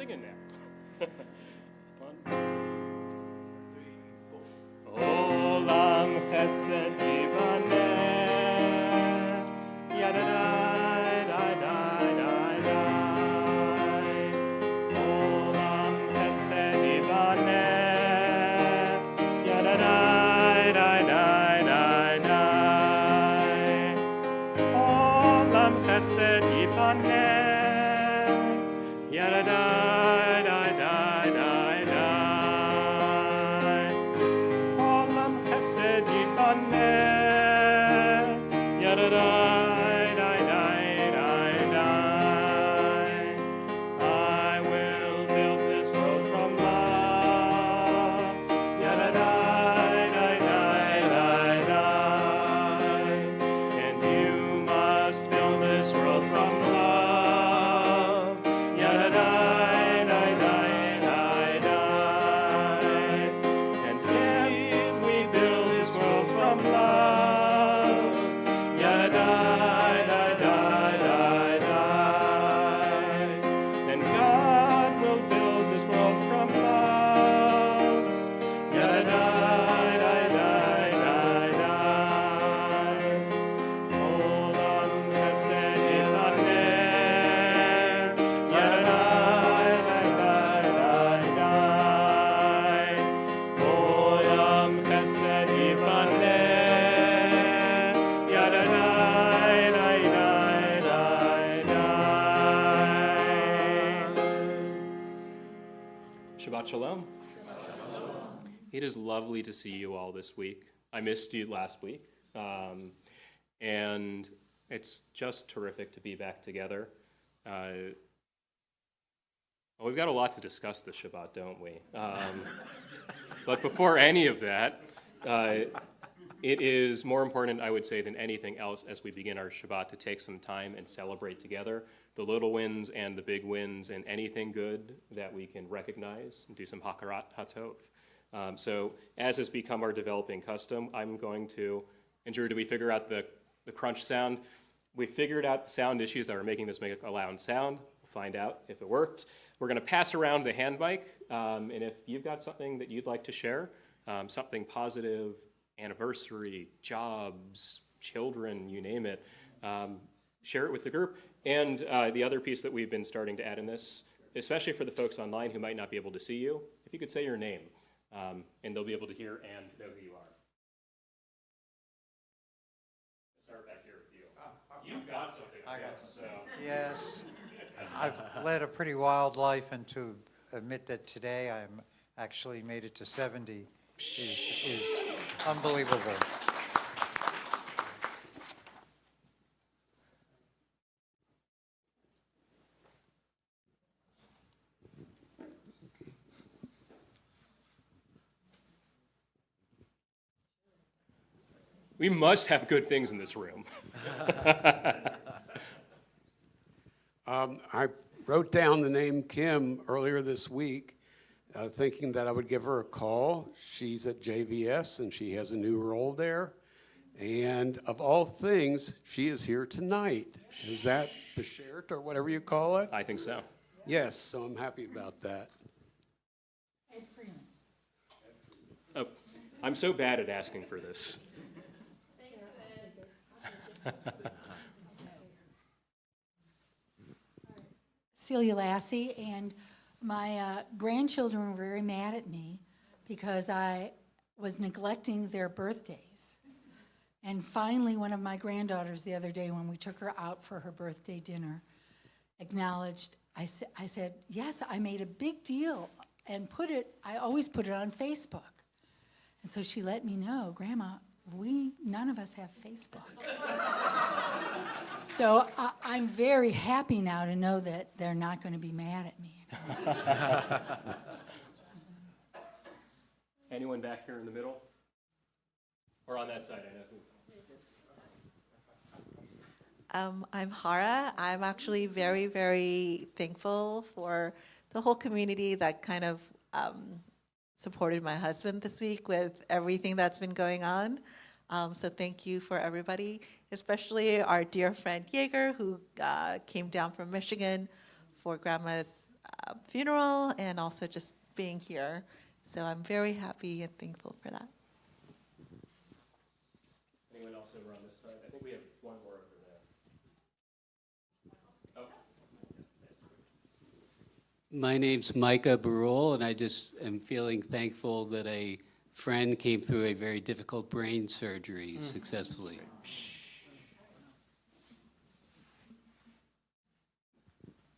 singing now. 1, 2, 3, 4. Olam chesed yibaneh, yadadai, dai, dai, dai, dai. Olam chesed yibaneh, yadadai, dai, dai, dai, dai. Olam chesed yibaneh, yadadai, dai, dai, dai, dai. Olam chesed yibaneh, yadadai, dai, dai, dai, dai. I will build this world from love, yadadai, dai, dai, dai, dai. And you must build this world from love, yadadai, dai, dai, dai, dai. And if we build this world from love, yadadai, dai, dai, dai, dai, then God will build this world from love, yadadai, dai, dai, dai, dai. Olam chesed yibaneh, yadadai, dai, dai, dai, dai. Olam chesed yibaneh, yadadai, dai, dai, dai, dai. Shabbat Shalom. It is lovely to see you all this week. I missed you last week, and it's just terrific to be back together. Well, we've got a lot to discuss this Shabbat, don't we? But before any of that, it is more important, I would say, than anything else as we begin our Shabbat to take some time and celebrate together the little wins and the big wins and anything good that we can recognize and do some hakarat hatov. So as has become our developing custom, I'm going to, and Drew, did we figure out the crunch sound? We figured out the sound issues that were making this make a loud sound. We'll find out if it worked. We're going to pass around the hand mic, and if you've got something that you'd like to share, something positive, anniversary, jobs, children, you name it, share it with the group. And the other piece that we've been starting to add in this, especially for the folks online who might not be able to see you, if you could say your name, and they'll be able to hear and know who you are. Let's start back here with you. You've got something. I got so. Yes, I've led a pretty wild life, and to admit that today I'm actually made it to 70 is unbelievable. We must have good things in this room. I wrote down the name Kim earlier this week, thinking that I would give her a call. She's at JVS, and she has a new role there. And of all things, she is here tonight. Is that beshert or whatever you call it? I think so. Yes, so I'm happy about that. Oh, I'm so bad at asking for this. Celia Lassie, and my grandchildren were very mad at me because I was neglecting their birthdays. And finally, one of my granddaughters the other day when we took her out for her birthday dinner acknowledged, I said, yes, I made a big deal and I always put it on Facebook. And so she let me know, Grandma, none of us have Facebook. So I'm very happy now to know that they're not going to be mad at me. Anyone back here in the middle? Or on that side, I know who. I'm Hara. I'm actually very, very thankful for the whole community that kind of supported my husband this week with everything that's been going on. So thank you for everybody, especially our dear friend Yeager, who came down from Michigan for Grandma's funeral and also just being here. So I'm very happy and thankful for that. Anyone else over on this side? I think we have one more over there. Oh. My name's Micah Barul, and I just am feeling thankful that a friend came through a very difficult brain surgery successfully.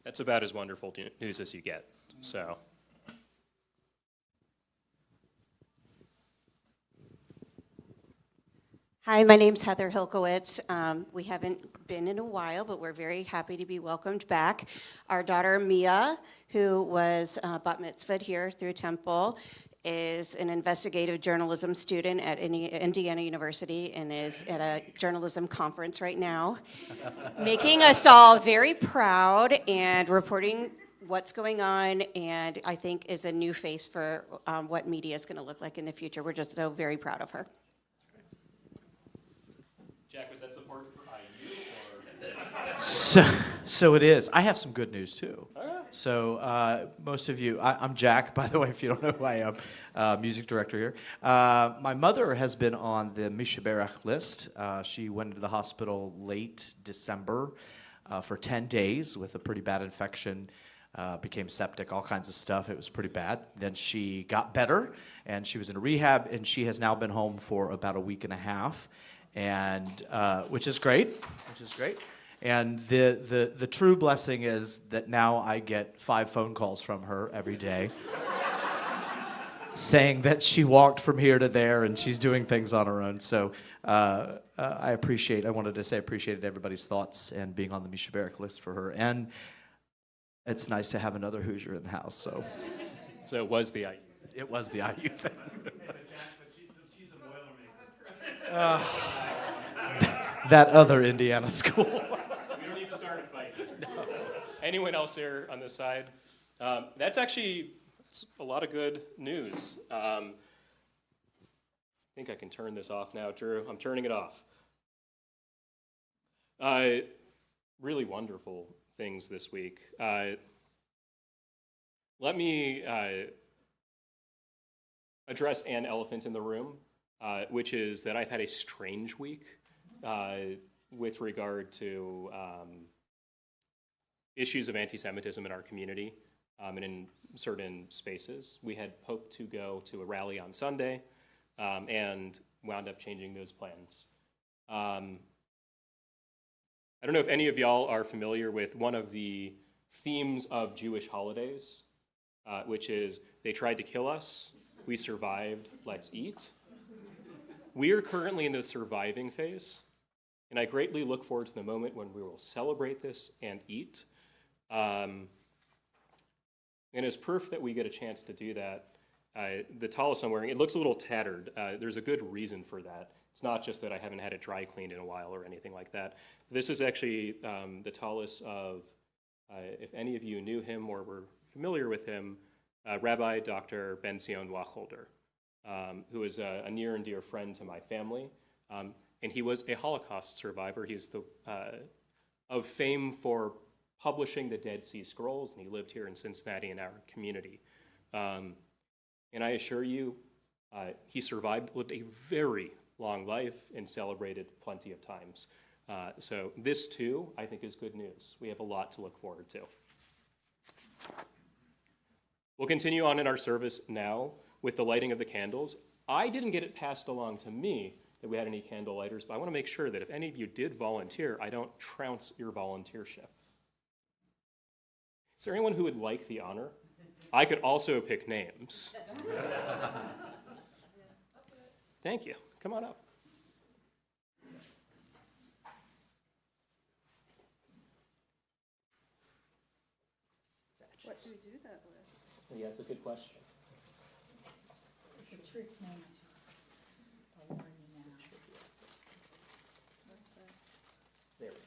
That's about as wonderful news as you get. So, Hi, my name's Heather Hilkowitz. We haven't been in a while, but we're very happy to be welcomed back. Our daughter Mia, who was bat mitzvahed here through Temple, is an investigative journalism student at Indiana University and is at a journalism conference right now, making us all very proud and reporting what's going on, and I think is a new face for what media is going to look like in the future. We're just so very proud of her. Jack, was that support for IU So it is. I have some good news too. So most of you, I'm Jack, by the way, if you don't know who I am, music director here. My mother has been on the Mishaberach list. She went into the hospital late December for 10 days with a pretty bad infection, became septic, all kinds of stuff. It was pretty bad. Then she got better, and she was in a rehab, and she has now been home for about a week and a half, and which is great. And the true blessing is that now I get 5 phone calls from her every day saying that she walked from here to there and she's doing things on her own. So I wanted to say I appreciated everybody's thoughts and being on the Mishaberach list for her. And it's nice to have another Hoosier in the house. So So it was the IU. it was the IU thing. That other Indiana school. We don't need to start a fight. Anyone else here on this side? That's a lot of good news. I think I can turn this off now, Drew. I'm turning it off. Really wonderful things this week. Let me address an elephant in the room, which is that I've had a strange week with regard to issues of anti-Semitism in our community and in certain spaces. We had hoped to go to a rally on Sunday and wound up changing those plans. I don't know if any of y'all are familiar with one of the themes of Jewish holidays, which is they tried to kill us, we survived, let's eat. We are currently in the surviving phase, and I greatly look forward to the moment when we will celebrate this and eat. And as proof that we get a chance to do that, the tallis I'm wearing, it looks a little tattered. There's a good reason for that. It's not just that I haven't had it dry cleaned in a while or anything like that. This is actually the tallis of, if any of you knew him or were familiar with him, Rabbi Dr. Ben Zion Wacholder, who is a near and dear friend to my family. And he was a Holocaust survivor. He's of fame for publishing the Dead Sea Scrolls, and he lived here in Cincinnati in our community. And I assure you, he survived, lived a very long life, and celebrated plenty of times. So this, too, I think is good news. We have a lot to look forward to. We'll continue on in our service now with the lighting of the candles. I didn't get it passed along to me that we had any candle lighters, but I want to make sure that if any of you did volunteer, I don't trounce your volunteership. Is there anyone who would like the honor? I could also pick names. Thank you. Come on up. What do we do that with? Yeah, that's a good question. It's a trick name, Joyce. I'll warn you now. What's that? There we go.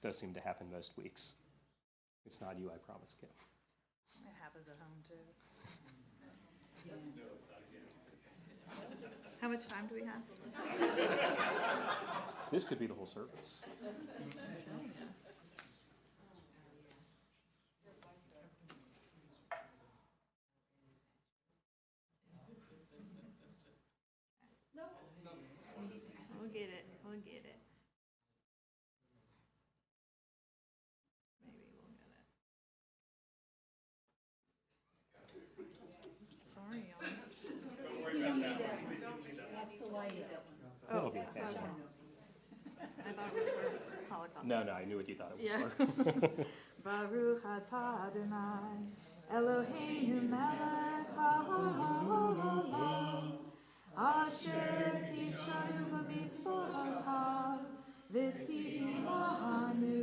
does seem to happen most weeks. It's not you, I promise, Kim. It happens at home too. How much time do we have? This could be the whole service. We'll get it. We'll get it. Maybe we'll get it. Sorry, y'all. That's the lighting. It'll be Okay. okay. I thought it was for Holocaust. No, I knew what you thought it was Yeah. for. Baruch atah Adonai, Eloheinu melech haolam, asher kitshanu b'mitzvotav, v'tzivanu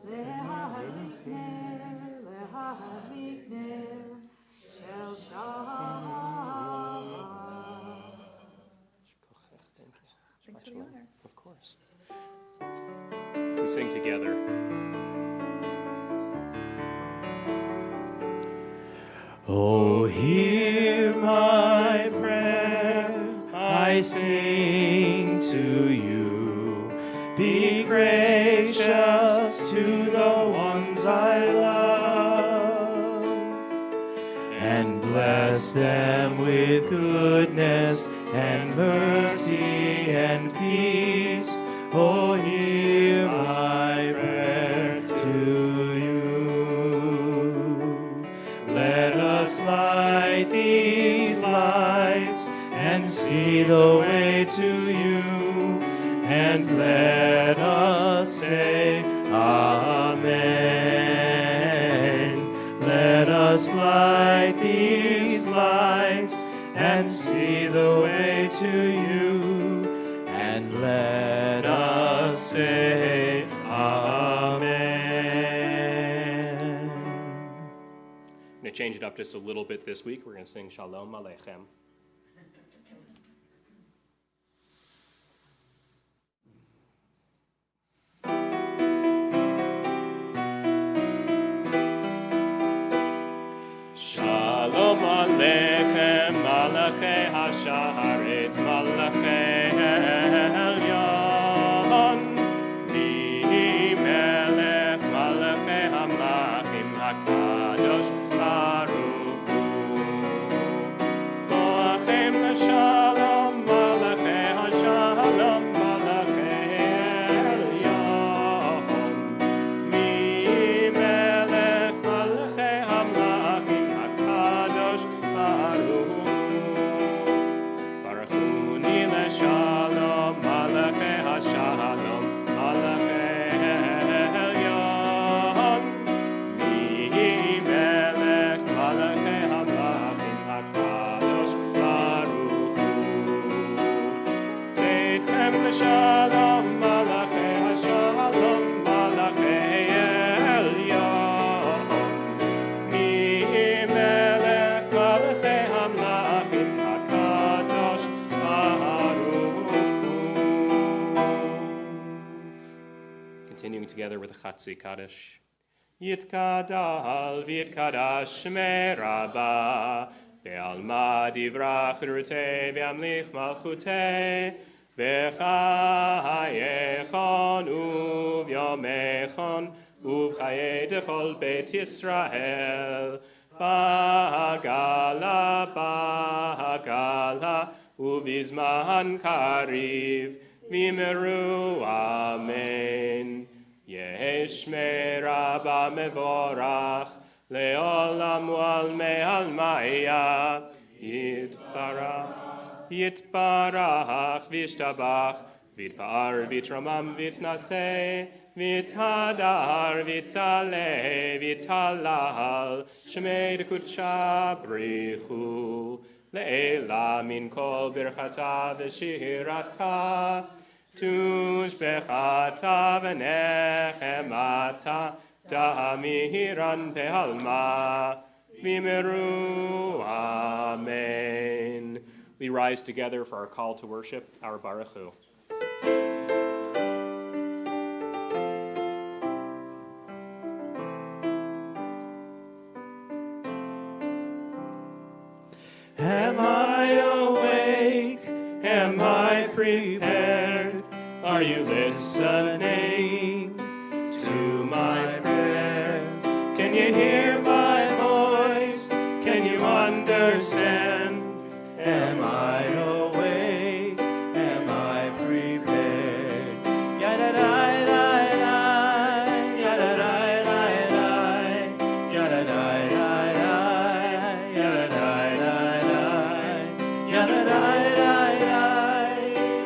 lehadlik ner shel Shabbat. Thanks for the honor. Of course. We sing together. Oh, hear my prayer, I sing to you. Be gracious to the ones I love, and bless them with goodness and mercy and peace. Oh, hear my prayer to you. Let us light these lights and see the way to you, and let us say Amen. Let us light these lights and see the way to you, and let us say Amen. I'm going to change it up just a little bit this week. We're going to sing Shalom Aleichem. Shalom Aleichem, Malachei HaSharet, Malachei Elyon, Mi Melech, Malachei HaMlachim, HaKadosh Baruch Hu. Boachem l'shalom, Malachei HaShalom, Malachei Elyon, Mi Melech, Malachei HaMlachim, HaKadosh Baruch Hu. Baruchuni l'shalom, Malachei HaShalom, Malachei Elyon, Mi Melech, Malachei HaMlachim, HaKadosh Baruch Hu. Tzedchem l'shalom, Malachei HaShalom, Malachei Elyon, Mi Melech, Malachei HaMlachim, HaKadosh Baruch Hu. Continuing together with the Chatzi Kaddish. Yitkadal v'yitkadash shmei Rabba, be'alma divrach rutei v'yamlich malchutei, v'chayechon uvyomechon uv'chayei dechol beit Yisrael, ba'gala uvizman kariv v'meru amen. Yesh me Rabba mevorach leolam u'al me'al ma'ya yitbarach v'yishtabach v'yitpa'ar v'yitramam v'yitnaseh v'yithadar v'yitale v'yitalal shemei d'kudsha brichu le'ela min kol birchata v'shirata Tushbechata v'nechemata da'amiran pe'alma v'meru amen. We rise together for our call to worship, our Baruch Hu. listening to my prayer? Can you hear my voice? Can you understand? Am I awake? Am I prepared? Yada-da-da-da, yada-da-da-da, yada-da-da-da, yada-da-da-da,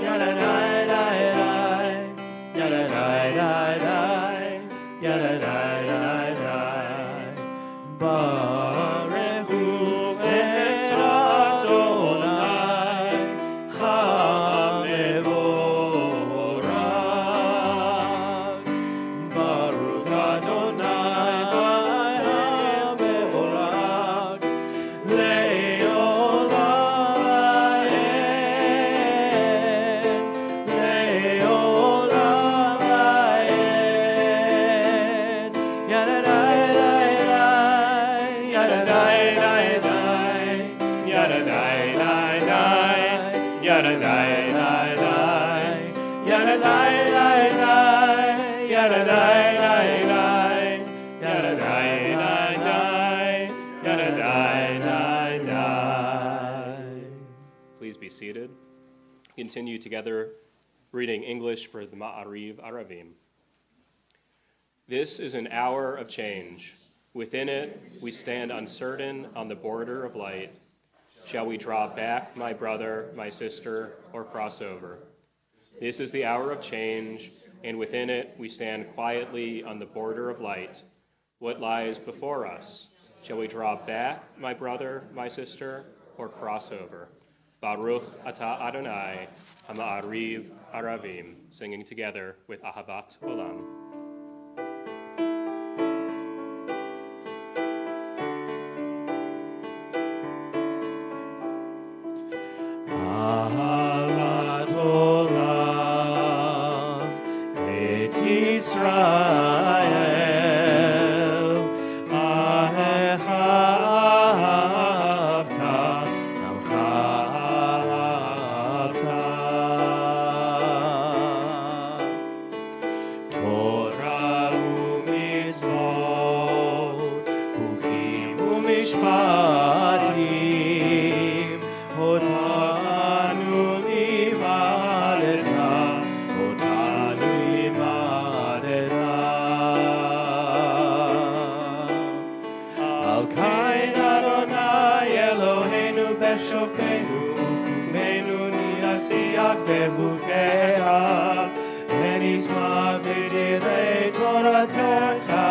yada-da-da-da, yada-da-da-da, yada-da-da-da. Barehu et Adonai HaMevorach. Baruch Adonai HaMevorach Le'olam va'ed, Le'olam va'ed. Yada-da-da-da, yada-da-da-da, yada-da-da-da, yada-da-da-da, yada-da-da-da, yada-da-da-da. Please be seated. Continue together reading English for the Ma'ariv Aravim. This is an hour of change. Within it, we stand uncertain on the border of light. Shall we draw back, my brother, my sister, or cross over? This is the hour of change, and within it, we stand quietly on the border of light. What lies before us? Shall we draw back, my brother, my sister, or cross over? Baruch atah Adonai, Ha'ma'ariv Aravim, singing together with Ahavat Olam. Ahavat Olam et Yisrael, Ahecha ahavta, Amcha ahavta. Torah u'mitzvot, chukim u'mishpatim, otanu limadeta, otanu limadeta. Al kain Adonai Eloheinu b'shofenu, kumenu ni'asiach bechukeha, v'nismach b'direi Toratecha,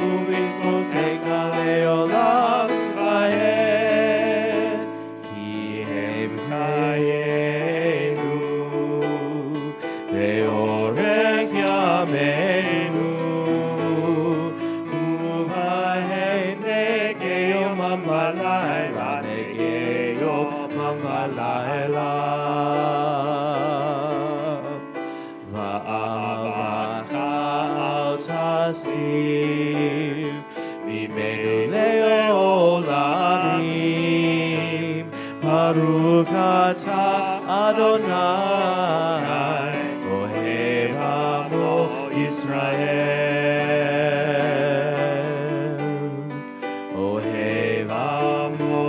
u'mitzvotecha le'olam va'ed. Ki hem chayenu, ve'orech yameinu, u'vahem negei yomam v'layla, negei yomam v'layla. Va'avatcha al tasir, mimenu le'olamim. Baruch atah Adonai, ohev amo Yisrael. Ohev amo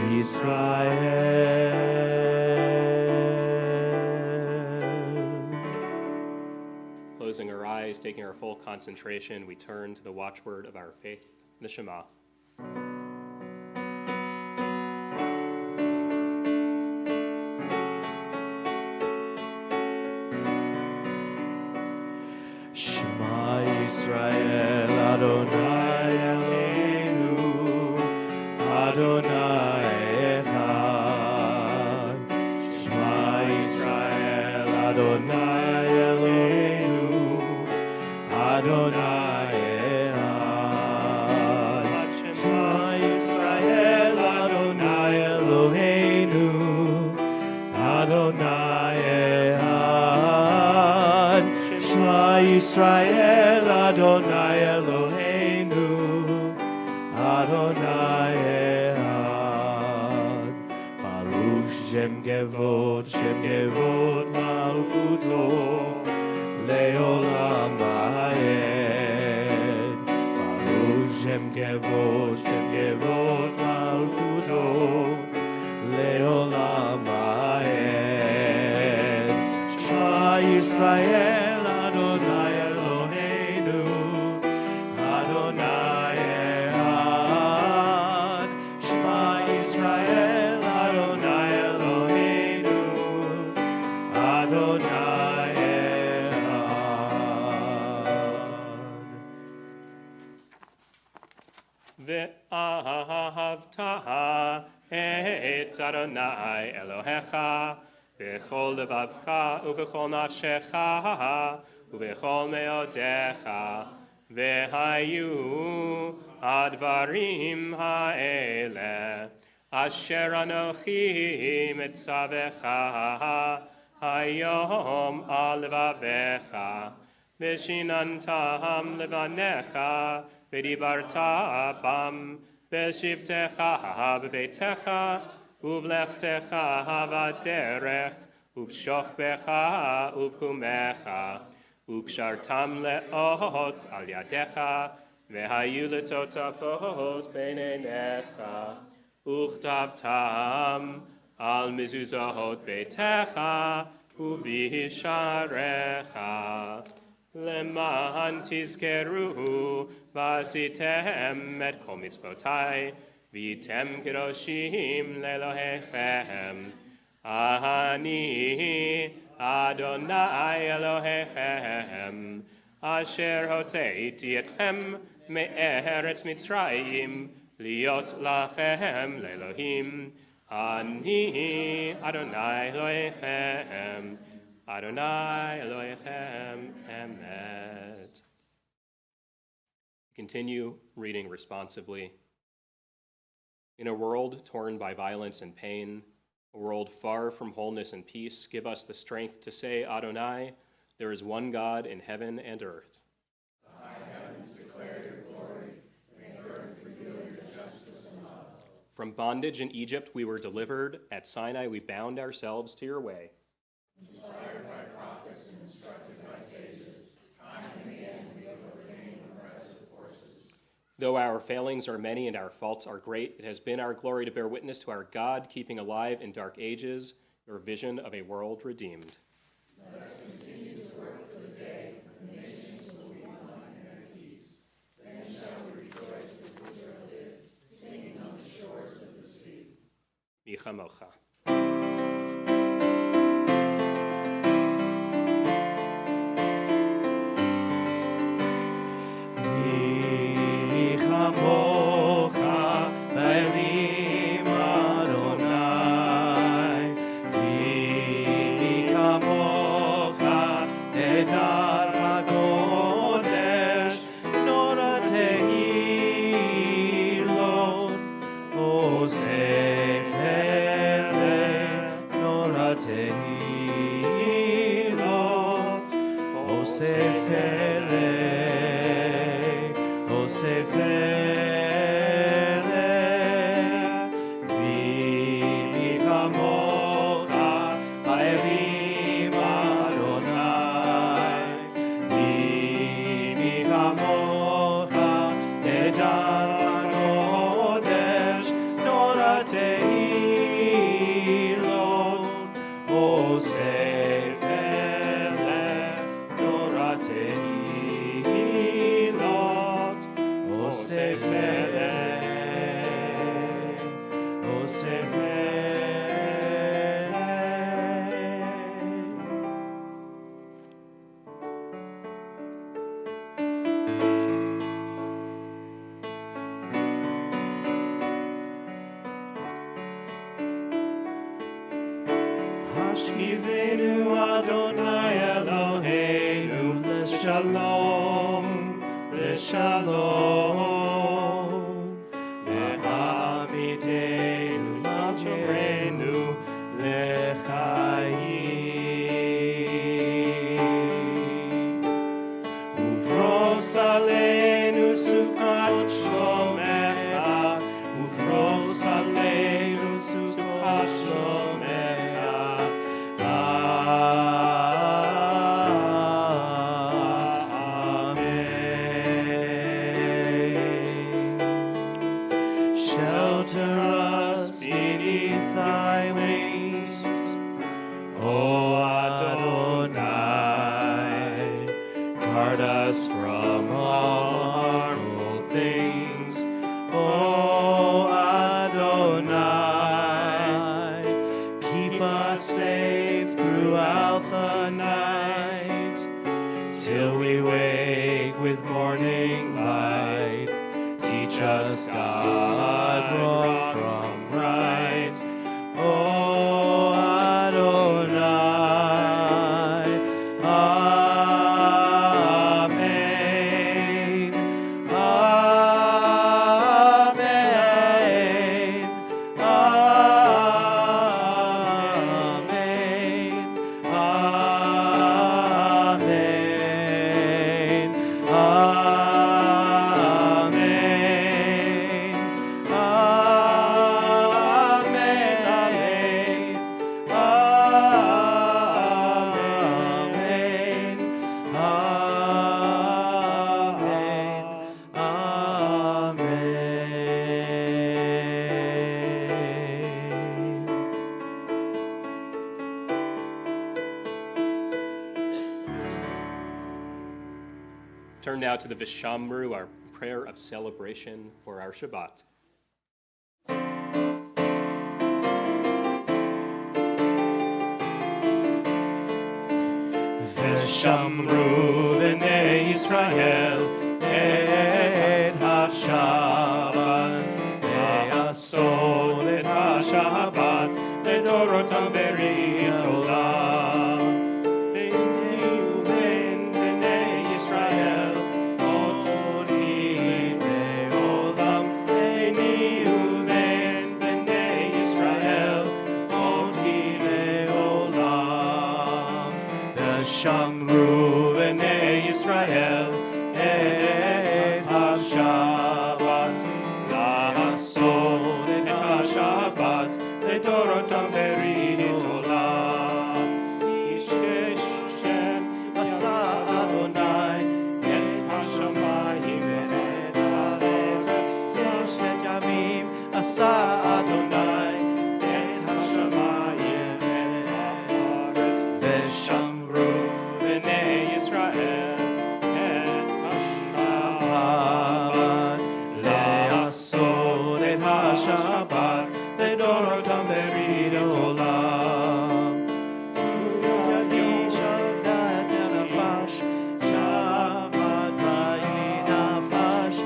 Yisrael. Closing our eyes, taking our full concentration, we turn to the watchword of our faith, the Shema. Shema Yisrael, Adonai Eloheinu, Adonai Echad. Shema Yisrael, Adonai Eloheinu, Adonai Echad. Shema Yisrael, Adonai Eloheinu, Adonai Echad. Shema Yisrael, Adonai Eloheinu, Adonai Echad. Baruch Shem Gevod Malchuto, לעולם ועד. ברוך שם כבוד מלכותו, לעולם ועד. שמע ישראל, אדוני אלוהינו, אדוני אחד. שמע ישראל, אדוני אלוהינו, אדוני ואהבת את אדוני אלוהיך בכל לבבך ובכל נפשך ובכל מאודיך, והיו הדברים האלה אשר אנוכי מצווך היום על לבביך, ושיננתם לבניך ודיברת בם בשבתך בביתך ובלכתך בדרך ובשוכבך ובקומך, וקשרתם לאות על ידיך, והיו לטוטפות בין עיניך, וכתבתם על מזוזות ביתך ובשעריך, למען תזכרו ועשיתם את כל מצוותי, והייתם קדושים לאלוהיכם. אני אדוני אלוהיכם, אשר הוצאתי אתכם מארץ מצרים, להיות לכם לאלוהים. אני אדוני אלוהיכם, Adonai Elohechem Emet. Continue reading responsively. In a world torn by violence and pain, a world far from wholeness and peace, give us the strength to say, Adonai, there is one God in heaven and earth. The high heavens declare your glory, and the earth reveal your justice and love. From bondage in Egypt we were delivered. At Sinai we bound ourselves to your way. Inspired by prophets and instructed by sages, time and again we overcame oppressive forces. Though our failings are many and our faults are great, it has been our glory to bear witness to our God, keeping alive in dark ages your vision of a world redeemed. Let us continue to work for the day when the nations will be one and at peace. Then shall we rejoice as Israel did, singing on the shores of the sea. Michamocha. Hashivenu Adonai Eloheinu l'shalom, l'shalom. Ve'amitenu ma'orenu l'chaim. Uvros aleinu sukat shlomecha, uvros aleinu sukat shlomecha. Shelter us beneath thy wings, O Adonai. Guard us from all harmful things, O Adonai. Keep us safe throughout the night, till we wake with morning light. Teach us, God, wrong from right, O Adonai. Amen. Amen. Amen. Amen. Turn now to the Vishamru, our prayer of celebration for our Shabbat. Veshamru b'nei Yisrael et ha-Shabbat, ve'asod et ha-Shabbat ledorotam berit olam. B'nei Reuben b'nei Yisrael ot morid be'olam. B'nei Reuben b'nei Yisrael ot be'olam. Veshamru b'nei Yisrael et ha-Shabbat, la'asod et ha-Shabbat ledorotam berit olam. Ish Shem asa Adonai et ha-shamayim et haaretz. Yesh et yamim asa Adonai et ha-shamayim et haaretz. Veshamru b'nei Yisrael et ha-Shabbat, le'asod et ha-Shabbat ledorotam berit olam. Yavi Shabbat v'nafash, Shabbat v'nafash,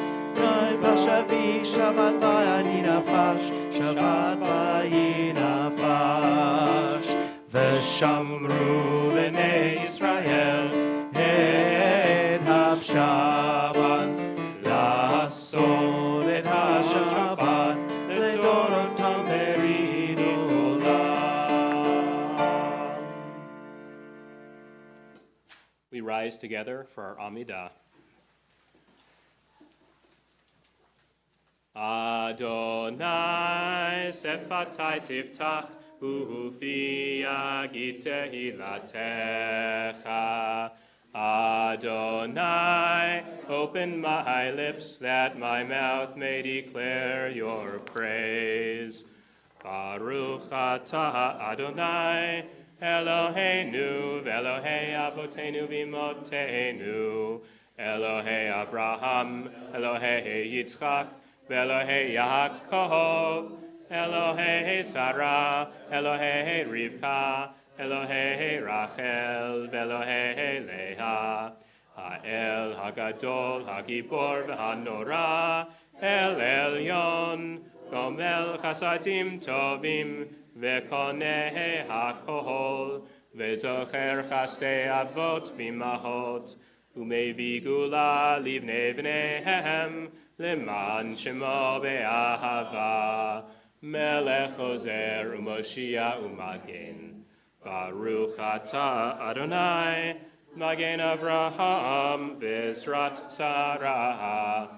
Vashavi Shabbat v'nafash, Shabbat v'nafash. Veshamru b'nei Yisrael et ha-Shabbat, la'asod et ha-Shabbat ledorotam berit olam. We rise together for our Amidah. Adonai sefatai tiftach ufi yagid tehilatecha. Adonai, open my lips that my mouth may declare your praise. Baruch atah Adonai, Eloheinu v'Elohei avotenu v'imotenu, Elohei Avraham, Elohei Yitzchak, v'Elohei Yaakov, Elohei Sarah, Elohei Rivka, Elohei Rachel, v'Elohei Leah, Ha'el Hagadol, Hagibor v'Hanora, El Elyon, Gomel Chasadim Tovim, Vekoneh HaKol, Vezocher Chastei Avot v'Imahot, Umevi Gula Livnei V'neihem, Leman Shemo Be'ahava, Melech Ozer U'Moshiach U'Magen. Baruch atah Adonai, Magen Avraham v'Zrat Sarah.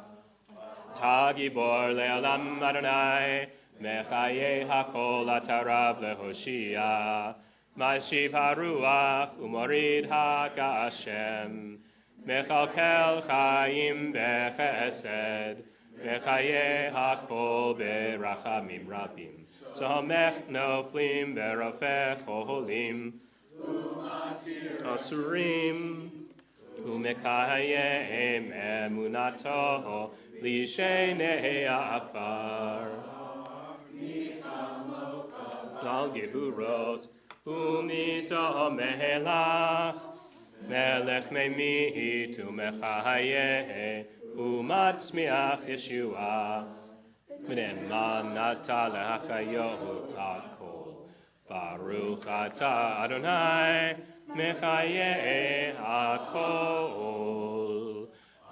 Tagibor le'alam Adonai, Mechaye hakol atarav lehoshia. Mashiv haruach umorid hagashem. Mechalkel chayim bechesed, Mechaye hakol berachamim rabim. Samech noflim verafech holim. Asurim. Umekayem emunato lishenei afar. Al gevurot umito melach melech memit umechaye umatzmiach Yeshua v'ne'eman nata lehachayot hakol Baruch ata Adonai mechaye hakol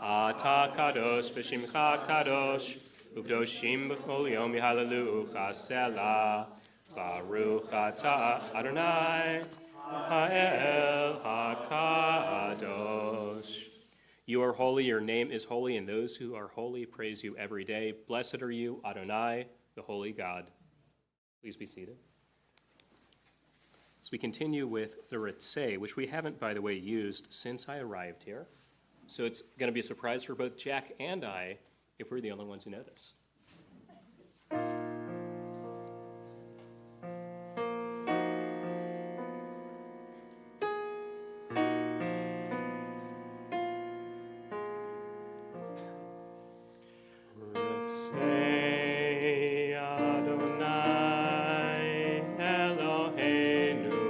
ata kadosh v'shimcha kadosh u'kdoshim b'chol yom yihalelucha selah Baruch ata Adonai ha'el hakadosh. You are holy, your name is holy, and those who are holy praise you every day. Blessed are you, Adonai, the holy God. Please be seated. As we continue with the Ritzeh, which we haven't, by the way, used since I arrived here. So it's going to be a surprise for both Jack and I if we're the only ones who know this. Ritzeh Adonai Eloheinu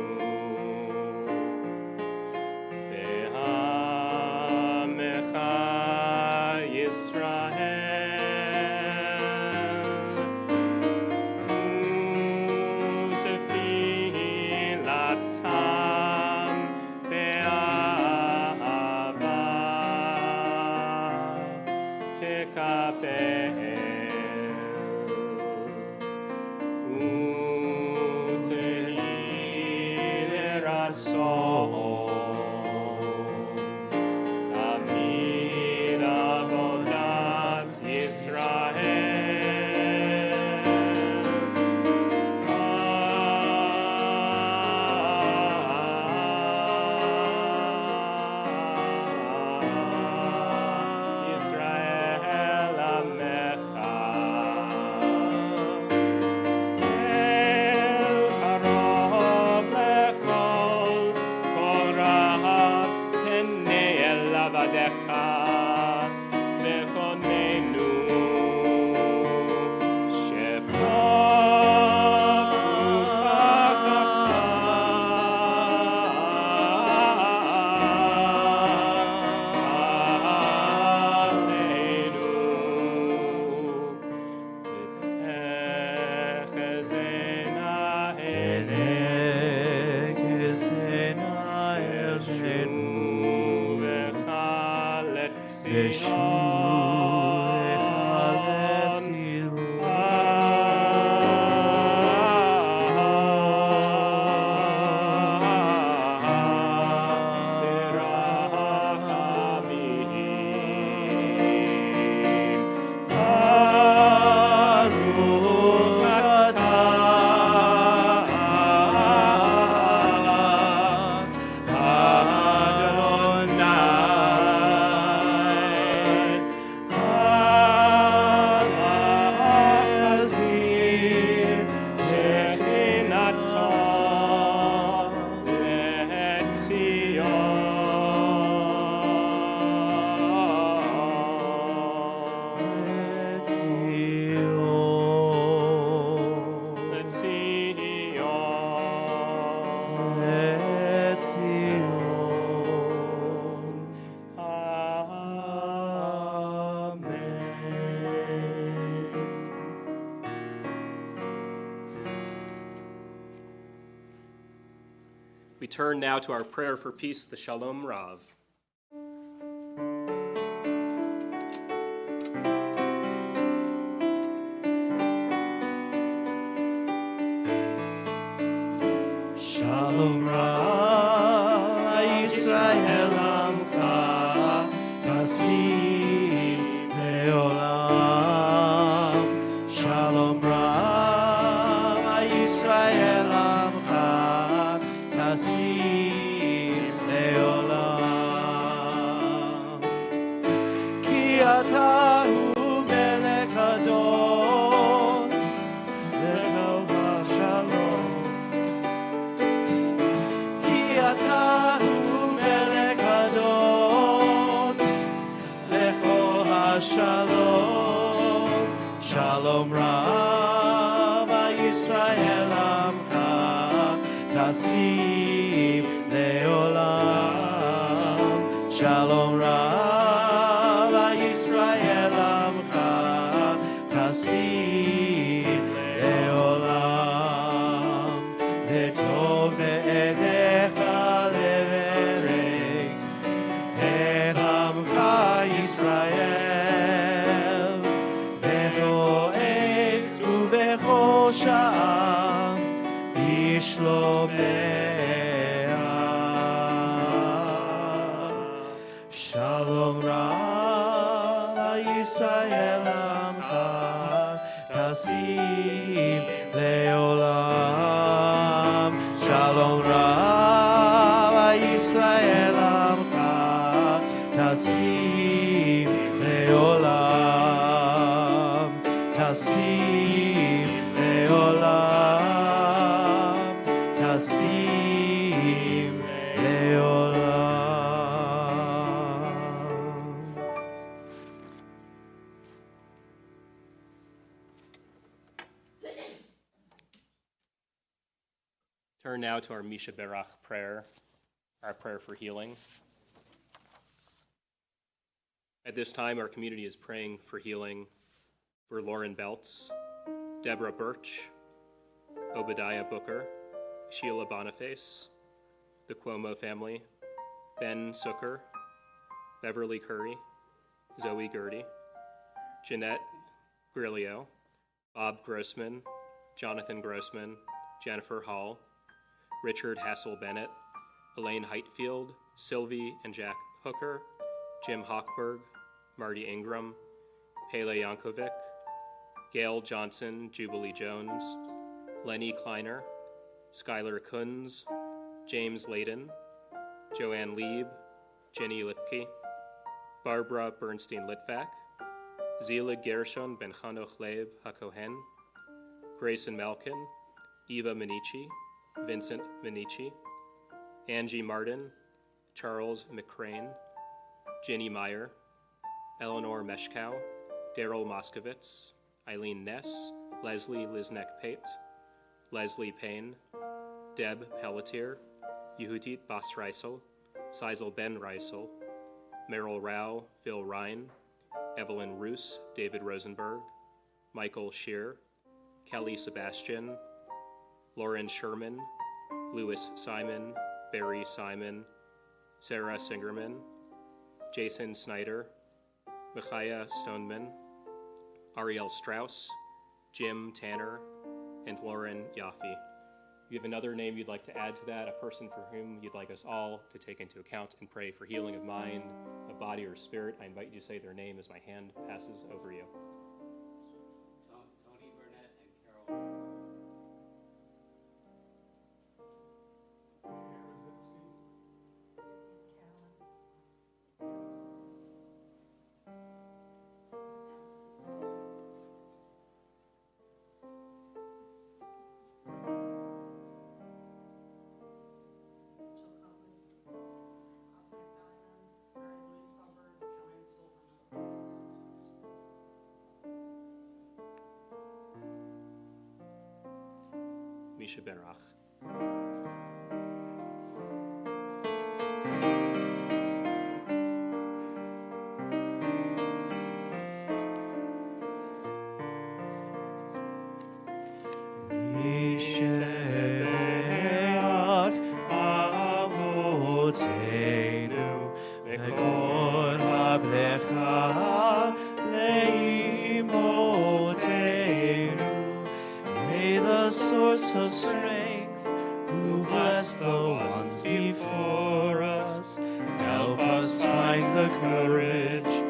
Be'amecha Yisrael U'tefilatam be'ahava Tekabel Tamid avodat Yisrael amecha El karov lechol kol rahav penei elav adecha v'chonenu shefach ותחזינה ושובך לציון ברחמים ברוך We turn now to our prayer for peace, the Shalom Rav. Shalom Rav Yisrael Amcha Tasim Leolam Shalom Rav Yisrael Amcha Tasim Leolam Shalom Rava Yisrael Amcha Tasim Leolam. Shalom Rava Yisrael Amcha Tasim Leolam. V'tov be'enecha leverek et Amcha Yisrael v'ro'et u'v'chosham b'shlomeha. Shalom Rava Yisrael Amcha Tasim Leolam. Shalom Rava Yisrael Amcha Tasim Leolam. Tasim Leolam. Tasim Leolam. Turn now to our Misha Berach prayer, our prayer for healing. At this time, our community is praying for healing for Lauren Belts, Deborah Birch, Obadiah Booker, Sheila Boniface, the Cuomo family, Ben Zucker, Beverly Curry, Zoe Gertie, Jeanette Grilio, Bob Grossman, Jonathan Grossman, Jennifer Hall, Richard Hassel Bennett, Elaine Heightfield, Sylvie and Jack Hooker, Jim Hochberg, Marty Ingram, Pele Yankovic, Gail Johnson, Jubilee Jones, Lenny Kleiner, Skylar Kunz, James Layden, Joanne Lieb, Jenny Lipke, Barbara Bernstein-Litvak, Zila Gershon Ben Chanoch Leib HaKohen, Grayson Malkin, Eva Minichi, Vincent Minichi, Angie Martin, Charles McCrane, Ginny Meyer, Eleanor Meshkow, Daryl Moskowitz, Eileen Ness, Leslie Lisnek-Pate, Leslie Payne, Deb Pelletier, Yehudit Bas Reisel, Seisel Ben Reisel, Merrill Rao, Phil Ryan, Evelyn Roos, David Rosenberg, Michael Shear, Kelly Sebastian, Lauren Sherman, Louis Simon, Barry Simon, Sarah Singerman, Jason Snyder, Michaya Stoneman, Ariel Strauss, Jim Tanner, and Lauren Yaffe. If you have another name you'd like to add to that, a person for whom you'd like us all to take into account and pray for healing of mind, of body, or spirit, I invite you to say their name as my hand passes over you. Tony Burnett and Carol. Misha Berach. Yisheach Avotenu Mekor HaBrecha Leimotenu. May the source of strength, who bless the ones before us, help us find the courage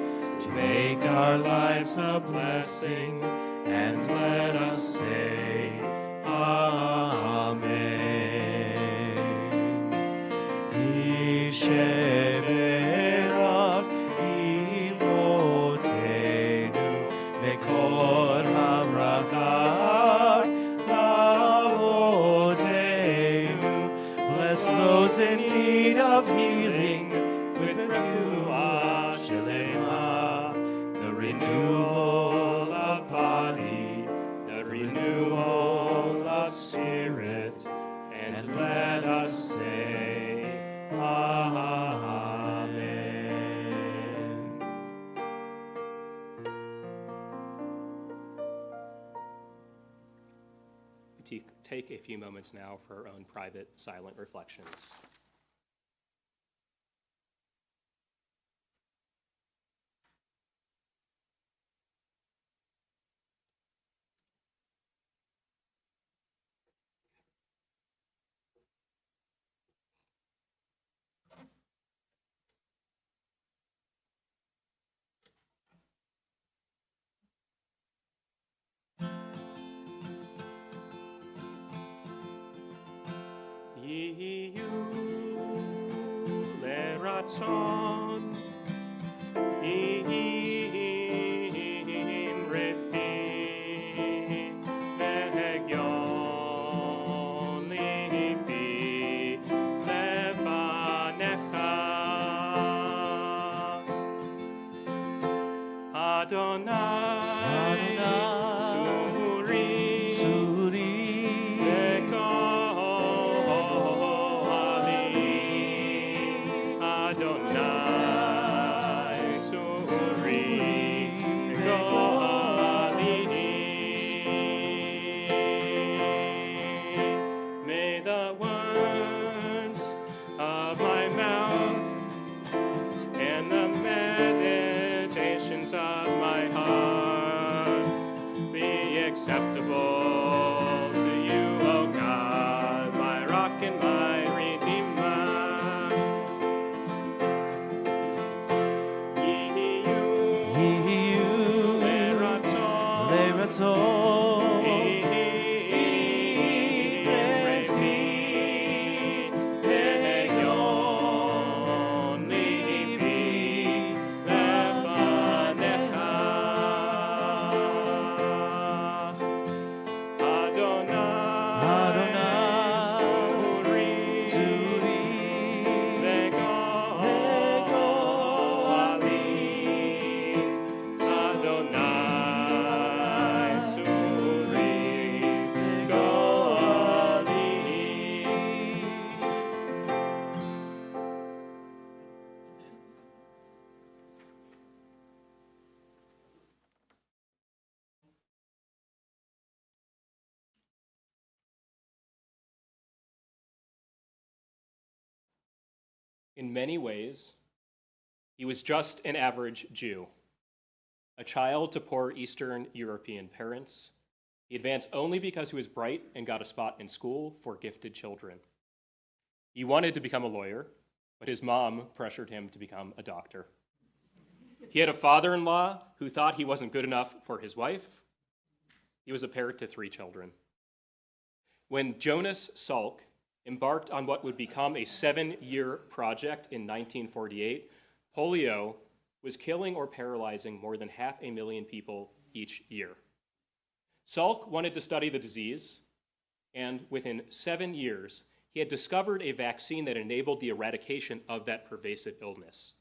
to make our lives a blessing, and let us say, Amen. Yisheberach Imotenu Mekor HaBracha Avotenu. Bless those in need of healing with refuah shelema, the renewal of body renewal of spirit, and let us say, Amen. Take a few moments now for our own private silent reflections. Ratzon, im refi, ve'hegion libi, lefanecha. Adonai, Turi, acceptable to you, O God, my rock and my redeemer. Yehu le'ratzon, refi, ve'hegion libi, lefanecha. In many ways, he was just an average Jew. A child to poor Eastern European parents, he advanced only because he was bright and got a spot in school for gifted children. He wanted to become a lawyer, but his mom pressured him to become a doctor. He had a father-in-law who thought he wasn't good enough for his wife. He was a parent to 3 children. When Jonas Salk embarked on what would become a 7-year project in 1948, polio was killing or paralyzing more than 500,000 people each year. Salk wanted to study the disease, and within 7 years, he had discovered a vaccine that enabled the eradication of that pervasive illness.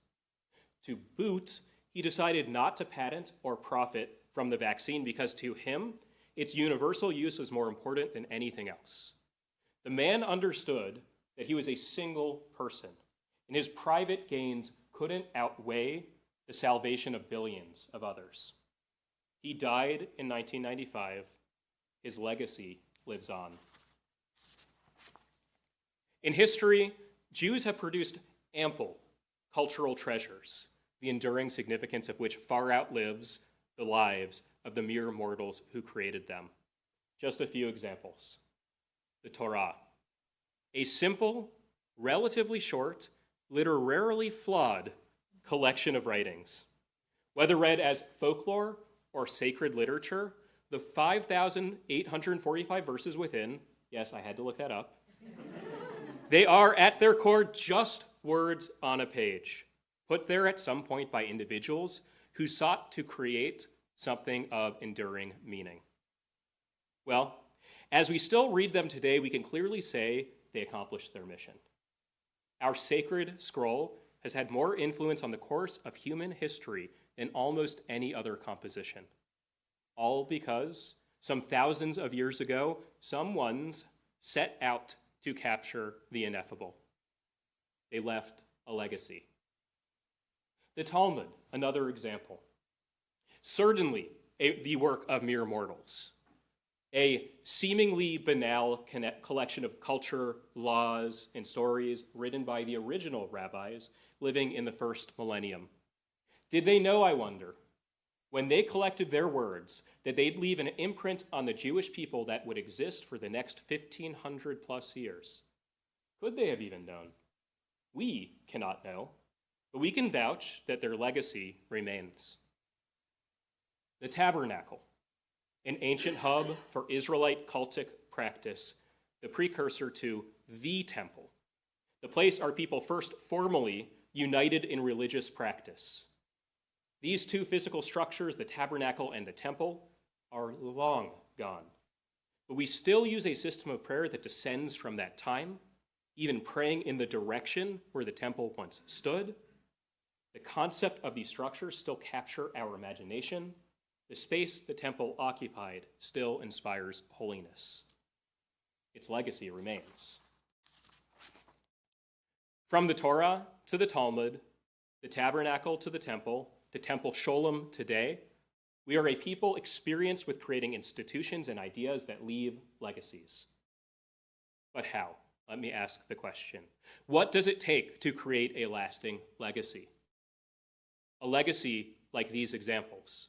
To boot, he decided not to patent or profit from the vaccine because to him, its universal use was more important than anything else. The man understood that he was a single person, and his private gains couldn't outweigh the salvation of billions of others. He died in 1995. His legacy lives on. In history, Jews have produced ample cultural treasures, the enduring significance of which far outlives the lives of the mere mortals who created them. Just a few examples. The Torah, a simple, relatively short, literarily flawed collection of writings. Whether read as folklore or sacred literature, the 5,845 verses within, yes, I had to look that up, they are at their core just words on a page, put there at some point by individuals who sought to create something of enduring meaning. Well, as we still read them today, we can clearly say they accomplished their mission. Our sacred scroll has had more influence on the course of human history than almost any other composition, all because Some thousands of years ago, some ones set out to capture the ineffable. They left a legacy. The Talmud, another example. Certainly the work of mere mortals. A seemingly banal collection of culture, laws, and stories written by the original rabbis living in the first millennium. Did they know, I wonder, when they collected their words, that they'd leave an imprint on the Jewish people that would exist for the next 1,500 plus years? Could they have even known? We cannot know, but we can vouch that their legacy remains. The tabernacle, an ancient hub for Israelite cultic practice, the precursor to the temple, the place our people first formally united in religious practice. These two physical structures, the tabernacle and the temple, are long gone. But we still use a system of prayer that descends from that time, even praying in the direction where the temple once stood. The concept of these structures still capture our imagination. The space the temple occupied still inspires holiness. Its legacy remains. From the Torah to the Talmud, the tabernacle to the temple sholem today, we are a people experienced with creating institutions and ideas that leave legacies. But how? Let me ask the question. What does it take to create a lasting legacy? A legacy like these examples.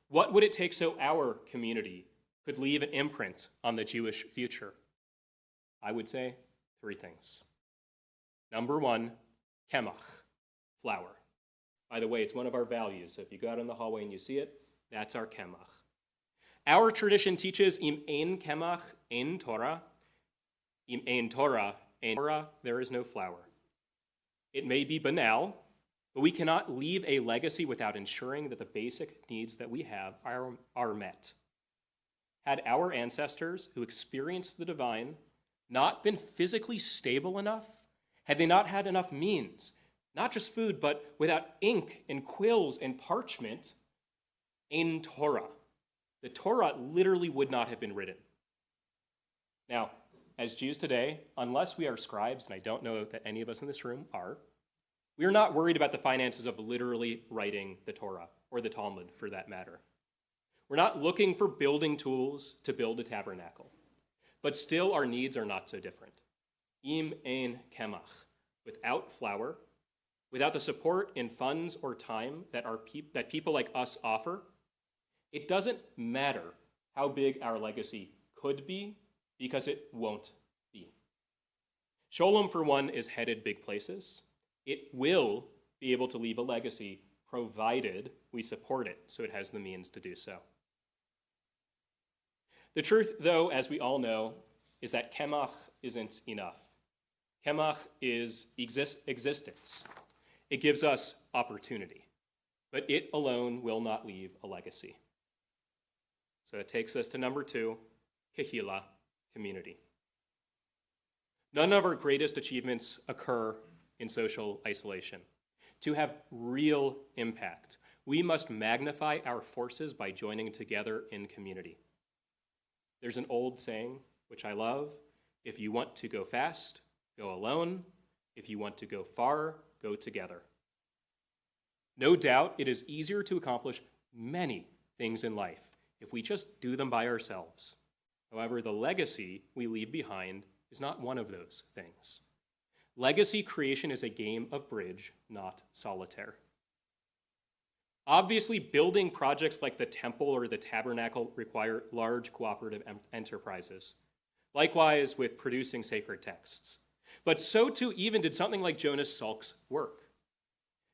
What would it take so our community could leave an imprint on the Jewish future? I would say 3 things. Number 1, kemach, flour. By the way, it's one of our values. So if you go out in the hallway and you see it, that's our kemach. Our tradition teaches im ein kemach, ein Torah. Im ein Torah, there is no flour. It may be banal, but we cannot leave a legacy without ensuring that the basic needs that we have are met. Had our ancestors who experienced the divine not been physically stable enough, had they not had enough means, not just food, but without ink and quills and parchment, ein Torah, the Torah literally would not have been written. Now, as Jews today, unless we are scribes, and I don't know that any of us in this room are, we are not worried about the finances of literally writing the Torah, or the Talmud for that matter. We're not looking for building tools to build a tabernacle, but still our needs are not so different. Im ein kemach, without flour, without the support in funds or time that people like us offer, it doesn't matter how big our legacy could be, because it won't be. Sholem, for one, is headed big places. It will be able to leave a legacy provided we support it so it has the means to do so. The truth, though, as we all know, is that kemach isn't enough. Kemach is existence. It gives us opportunity, but it alone will not leave a legacy. So that takes us to number 2, kehila, community. None of our greatest achievements occur in social isolation. To have real impact, we must magnify our forces by joining together in community. There's an old saying, which I love: if you want to go fast, go alone. If you want to go far, go together. No doubt it is easier to accomplish many things in life if we just do them by ourselves. However, the legacy we leave behind is not one of those things. Legacy creation is a game of bridge, not solitaire. Obviously, building projects like the temple or the tabernacle require large cooperative enterprises. Likewise with producing sacred texts. But so too even did something like Jonas Salk's work.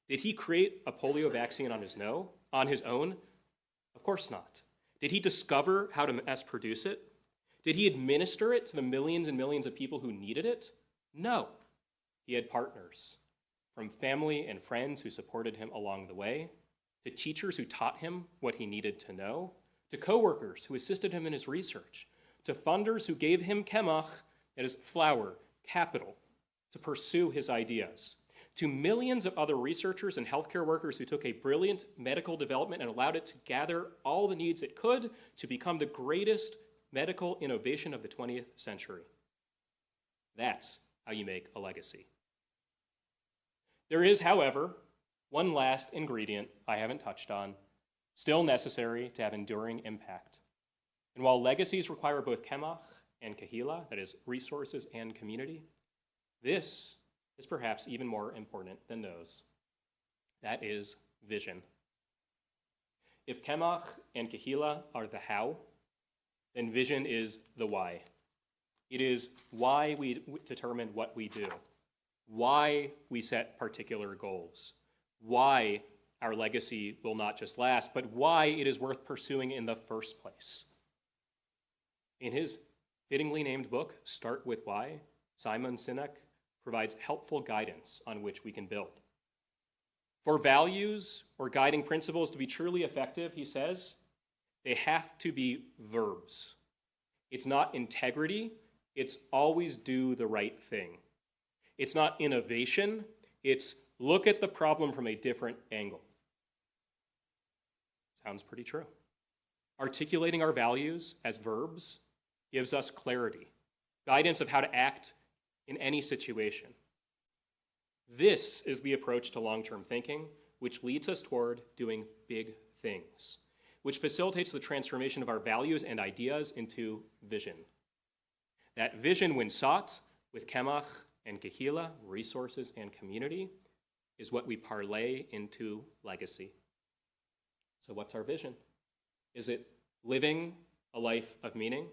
Did he create a polio vaccine on his own? Of course not. Did he discover how to mass produce it? Did he administer it to the millions and millions of people who needed it? No. He had partners, from family and friends who supported him along the way, to teachers who taught him what he needed to know, to coworkers who assisted him in his research, to funders who gave him kemach, that is flour, capital, to pursue his ideas, to millions of other researchers and healthcare workers who took a brilliant medical development and allowed it to gather all the needs it could to become the greatest medical innovation of the 20th century. That's how you make a legacy. There is, however, one last ingredient I haven't touched on, still necessary to have enduring impact. And while legacies require both kemach and kahila, that is, resources and community, this is perhaps even more important than those. That is vision. If kemach and kahila are the how, then vision is the why. It is why we determine what we do, why we set particular goals, why our legacy will not just last, but why it is worth pursuing in the first place. In his fittingly named book, Start With Why, Simon Sinek provides helpful guidance on which we can build. For values or guiding principles to be truly effective, he says, they have to be verbs. It's not integrity, it's always do the right thing. It's not innovation, it's look at the problem from a different angle. Sounds pretty true. Articulating our values as verbs gives us clarity, guidance of how to act in any situation. This is the approach to long-term thinking, which leads us toward doing big things, which facilitates the transformation of our values and ideas into vision. That vision, when sought with kemach and kahila, resources and community, is what we parlay into legacy. So what's our vision? Is it living a life of meaning?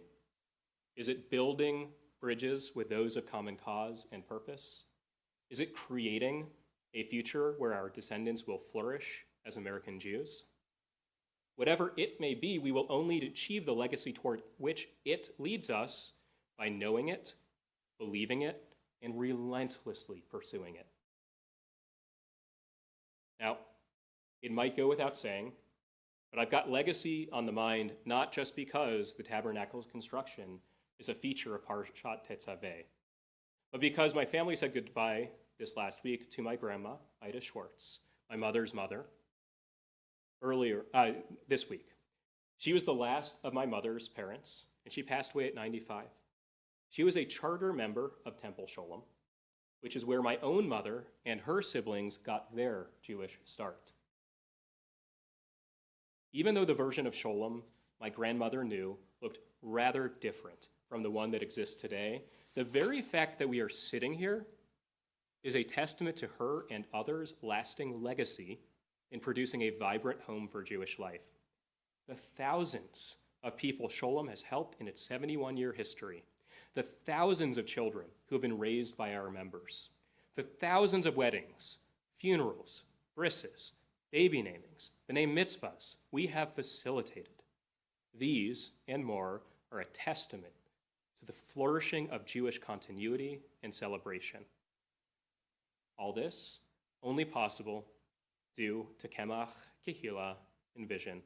Is it building bridges with those of common cause and purpose? Is it creating a future where our descendants will flourish as American Jews? Whatever it may be, we will only achieve the legacy toward which it leads us by knowing it, believing it, and relentlessly pursuing it. Now, it might go without saying, but I've got legacy on the mind not just because the tabernacle's construction is a feature of Parshat Tetzaveh, but because my family said goodbye this last week to my grandma, Ida Schwartz, my mother's mother, this week. She was the last of my mother's parents, and she passed away at 95. She was a charter member of Temple Sholem, which is where my own mother and her siblings got their Jewish start. Even though the version of Sholem my grandmother knew looked rather different from the one that exists today, the very fact that we are sitting here is a testament to her and others' lasting legacy in producing a vibrant home for Jewish life. The thousands of people Sholem has helped in its 71-year history, the thousands of children who have been raised by our members, the thousands of weddings, funerals, brisses, baby namings, b'nai mitzvahs we have facilitated. These and more are a testament to the flourishing of Jewish continuity and celebration. All this only possible due to kemach, kahila, and vision.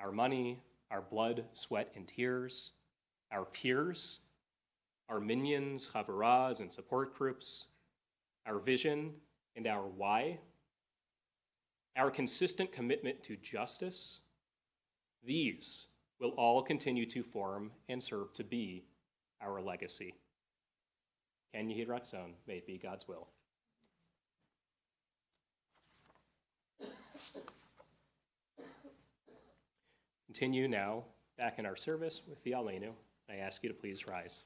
Our money, our blood, sweat, and tears, our peers, our minions, chaveras, and support groups, our vision and our why, our consistent commitment to justice, these will all continue to form and serve to be our legacy. Ken Yehi Ratzon, may it be God's will. Continue now back in our service with the Aleinu. I ask you to please rise.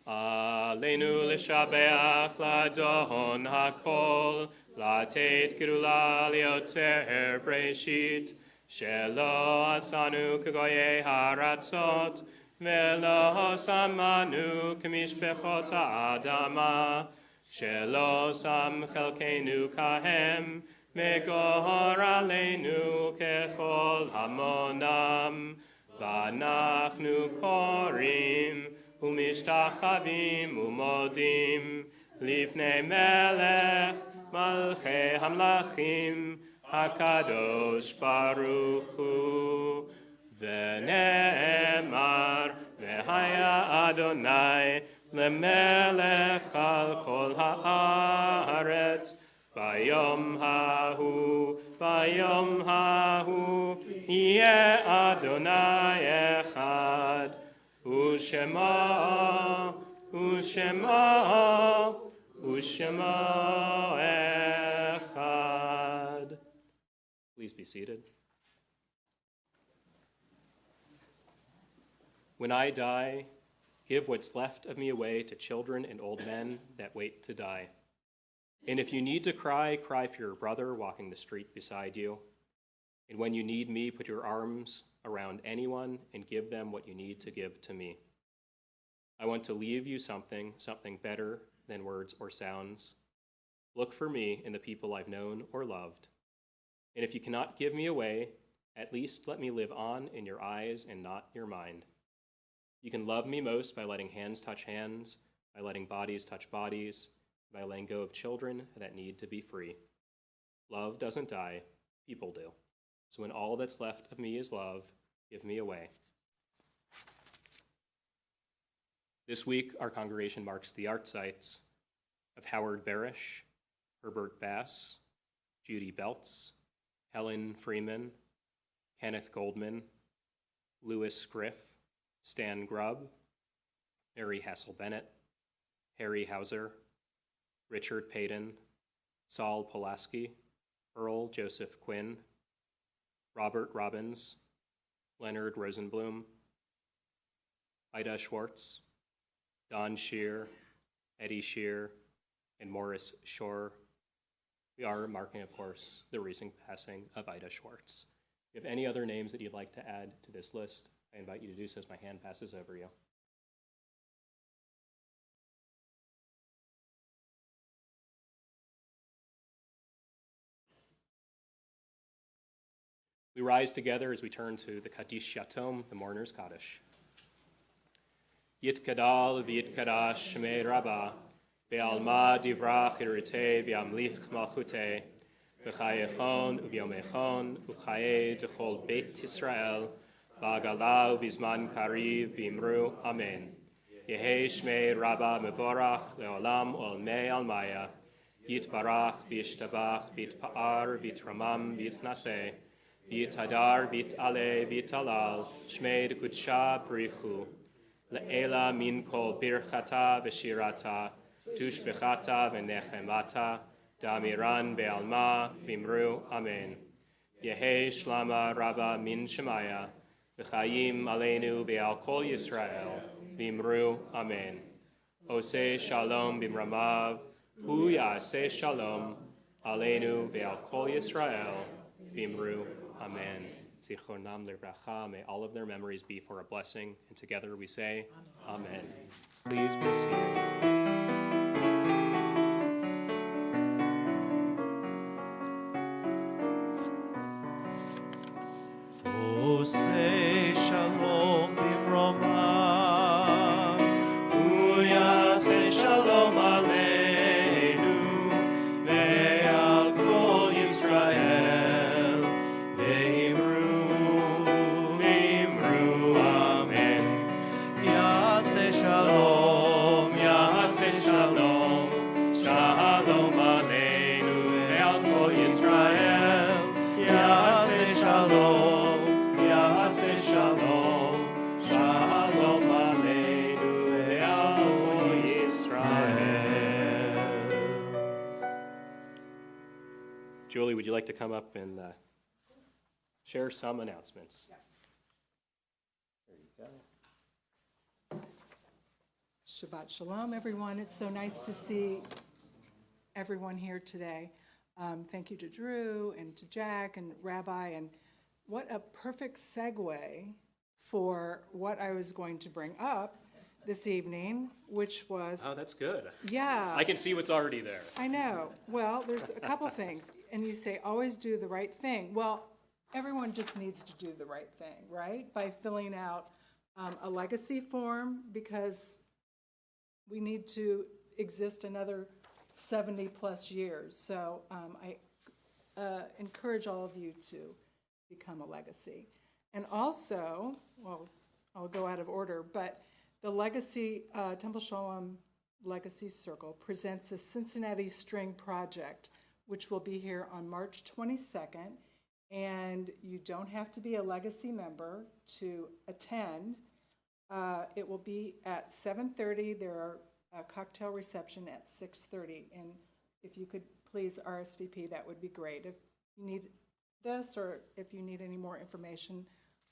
Aleinu l'shabeach l'adon hakol, l'tet gerula liotzer breshit, shelo asanu k'goyei haratzot, velo samanu k'mishpechot ha'adama, shelo sam chelkeinu kahem, megor aleinu kechol hamonam, v'anachnu korim, umishtachavim umodim, lifnei melech malchei hamlachim, hakadosh baruch hu, v'ne'emar v'haya Adonai למלך על כל הארץ. ביום ההוא יהיה אדוני אחד, ושמו אחד. Please be seated. When I die, give what's left of me away to children and old men that wait to die. And if you need to cry, cry for your brother walking the street beside you. And when you need me, put your arms around anyone and give them what you need to give to me. I want to leave you something better than words or sounds. Look for me in the people I've known or loved. And if you cannot give me away, at least let me live on in your eyes and not your mind. You can love me most by letting hands touch hands, by letting bodies touch bodies, by letting go of children that need to be free. Love doesn't die, people do. So when all that's left of me is love, give me away. This week, our congregation marks the art sites of Howard Barish, Herbert Bass, Judy Belts, Helen Freeman, Kenneth Goldman, Louis Griff, Stan Grubb, Mary Hassel-Bennett, Harry Hauser, Richard Payton, Saul Pulaski, Earl Joseph Quinn, Robert Robbins, Leonard Rosenblum, Ida Schwartz, Don Shear, Eddie Shear, and Morris Shore. We are marking, of course, the recent passing of Ida Schwartz. If you have any other names that you'd like to add to this list, I invite you to do so as my hand passes over you. We rise together as we turn to the Kaddish Yatom, the mourner's Kaddish. Yitkadal v'yitkadash shmei Rabba, ve'alma divrach irite v'yamlich malchute, v'chayechon u'vyomechon u'chaye d'chol Beit Yisrael, v'agala v'zman kariv v'imru amen. Yehe shmei Rabba mevorach le'olam olmei almaya, yitbarach v'yishtabach v'yitpa'ar v'yitramam v'yitnaseh, v'yitadar v'yitale v'yitalal, shmei d'kudsha brichu, le'ela min kol birchata v'shirata, tushbechata v'nechemata, damiran be'alma v'imru amen. Yehe shlama rabba min shemaya, v'chayim aleinu ve'al kol Yisrael, v'imru amen. Oseh shalom b'mramav, hu ya'aseh shalom, aleinu ve'al kol Yisrael, v'imru amen. Zichronam levracha, may all of their memories be for a blessing. And together we say, Amen. Please be seated. Oseh shalom b'mramav, hu ya'aseh shalom aleinu, ve'al kol Yisrael, v'imru amen. Ya'aseh shalom, shalom aleinu, ve'al kol Yisrael, ya'aseh shalom. Shalom, shalom aleinu ve'al kol Yisrael. Julie, would you like to come up and share some announcements? There you go. Shabbat Shalom, everyone. It's so nice to see everyone here today. Thank you to Drew and to Jack and Rabbi, and what a perfect segue for what I was going to bring up this evening, which was, Oh, that's good. yeah. I can see what's already there. I know. Well, there's a couple things. And you say, always do the right thing. Well, everyone just needs to do the right thing, right? By filling out a legacy form, because we need to exist another 70 plus years. So I encourage all of you to become a legacy. And also, well, I'll go out of order, but The Legacy, Temple Shalom Legacy Circle presents the Cincinnati String Project, which will be here on March 22nd. And you don't have to be a Legacy member to attend. It will be at 7:30. There are a cocktail reception at 6:30. And if you could please RSVP, that would be great. If you need this or if you need any more information,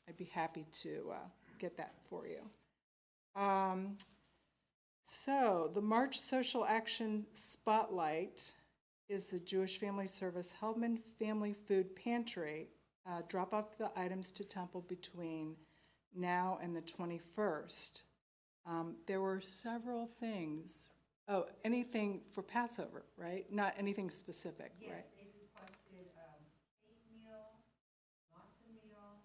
I'd be happy to get that for you. So the March Social Action Spotlight is the Jewish Family Service Hellman Family Food Pantry. Drop off the items to Temple between now and the 21st. There were several things. Oh, anything for Passover, right? Not anything specific, right? Yes, they requested cake meal, matzah meal,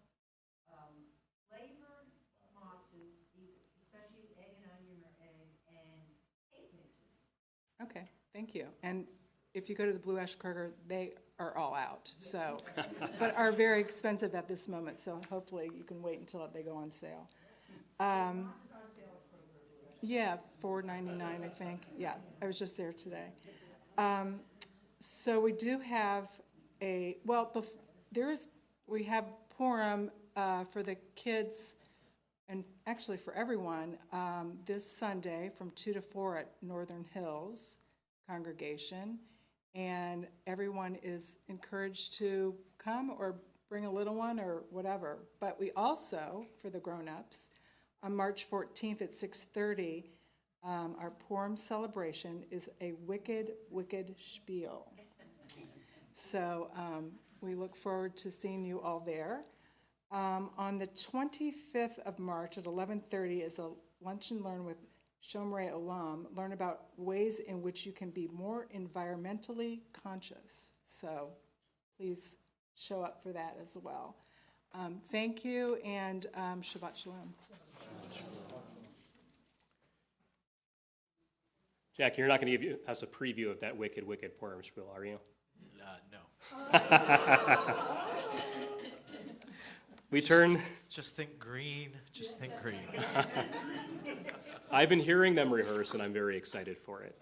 flavored matzahs, especially egg and onion or egg, and cake mixes. Okay, thank you. And if you go to the Blue Ash Kroger, they are all out, so, but are very expensive at this moment, so hopefully you can wait until they go on sale. Yeah, $4.99, I think. Yeah, I was just there today. So we do have we have Purim for the kids and actually for everyone this Sunday from 2 to 4 at Northern Hills congregation. And everyone is encouraged to come or bring a little one or whatever. But we also, for the grown-ups, on March 14th at 6:30, our Purim celebration is a wicked, wicked spiel. So we look forward to seeing you all there. On the 25th of March at 11:30 is a lunch and learn with Shomrei Olam. Learn about ways in which you can be more environmentally conscious. So please show up for that as well. Thank you, and Shabbat Shalom. Jack, you're not going to give us a preview of that wicked, wicked Purim spiel, are you? No. We turn. Just think green. Just think green. I've been hearing them rehearse, and I'm very excited for it.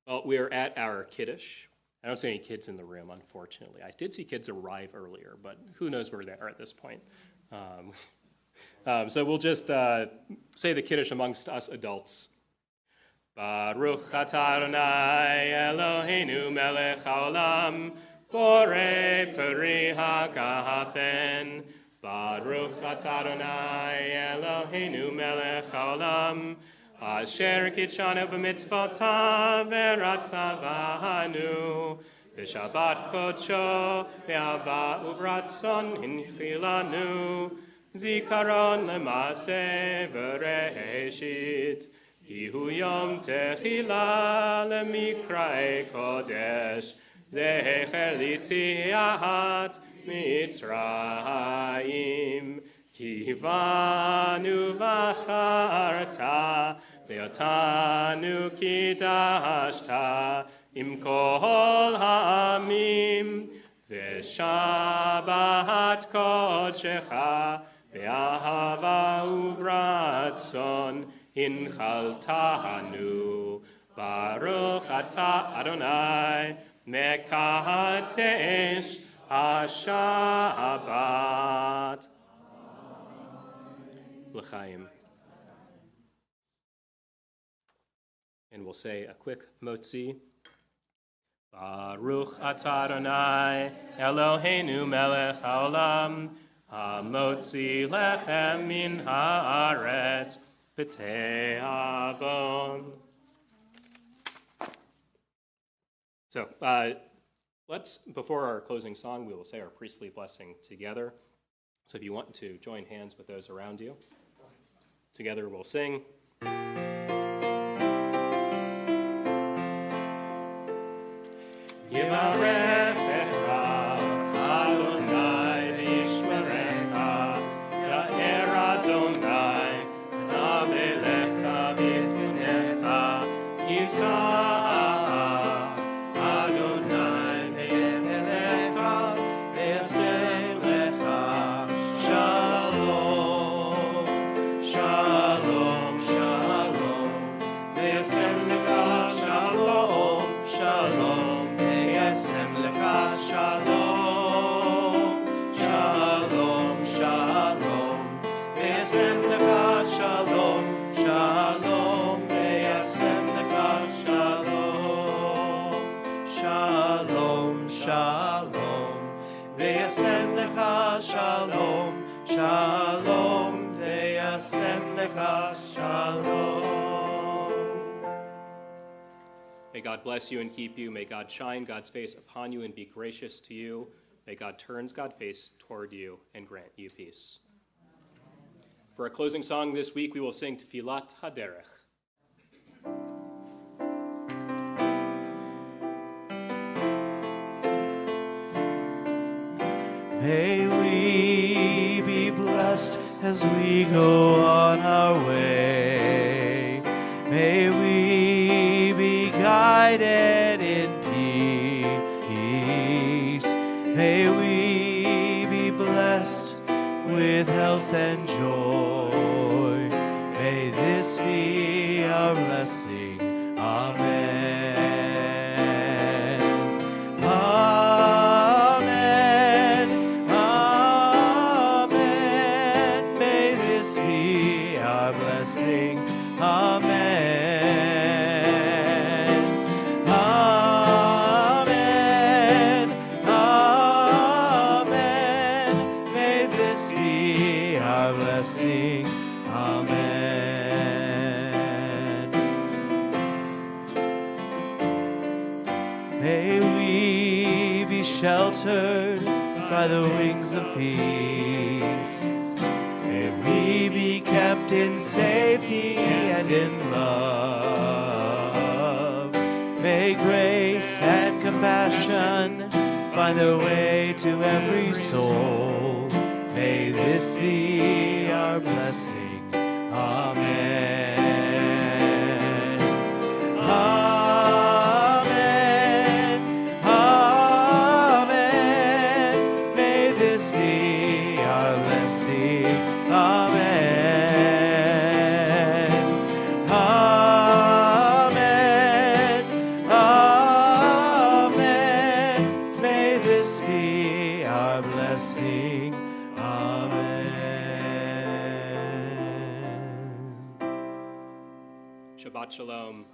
Well, we are at our Kiddush. I don't see any kids in the room, unfortunately. I did see kids arrive earlier, but who knows where they are at this point. So we'll just say the Kiddush amongst us adults. Baruch atah Adonai Eloheinu melech haolam borei peri hagafen. Baruch atah Adonai Eloheinu melech haolam asher kitshanu b'mitzvotav v'ratzavanu v'shabbat kodsho v'ahava uvratzon hinchilanu zikaron lemase v'reishit ki hu yom techila lemikra'e kodesh zecher litziat Mitzrayim ki vanu v'acharta ve'otanu kidashta im kol ha'amim ve'shabbat kodshecha ve'ahava uvratzon hinchaltanu Baruch atah Adonai mekadesh Shabbat. L'chaim. And we'll say a quick motzi. Baruch atah Adonai Eloheinu melech haolam hamotzi lechem min haaretz b'te'avon. So, before our closing song, we will say our priestly blessing together. So if you want to join hands with those around you, together we'll sing. Yivarechecha Adonai v'yishmerecha Ya'er Adonai v'na'velecha v'yichunecha Yisrael Shalom. lecha shalom, shalom, v'yasem lecha shalom. May God bless you and keep you. May God shine God's face upon you and be gracious to you. May God turn God's face toward you and grant you peace. For our closing song this week, we will sing Tfilat HaDerech. May we be blessed as we go on our way. May we be guided in peace. May we be blessed with health and joy. May this be our blessing. Amen. Amen. Amen. May this be our blessing. Amen. Amen. Amen. May this be our blessing. Amen. May we be sheltered by the wings of peace. May we be kept in safety and in love. May grace and compassion find their way to every soul. May this be our blessing. Amen. Amen. Amen. May this be our blessing. Amen. Amen. Amen. May this be our blessing. Amen. Shabbat Shalom.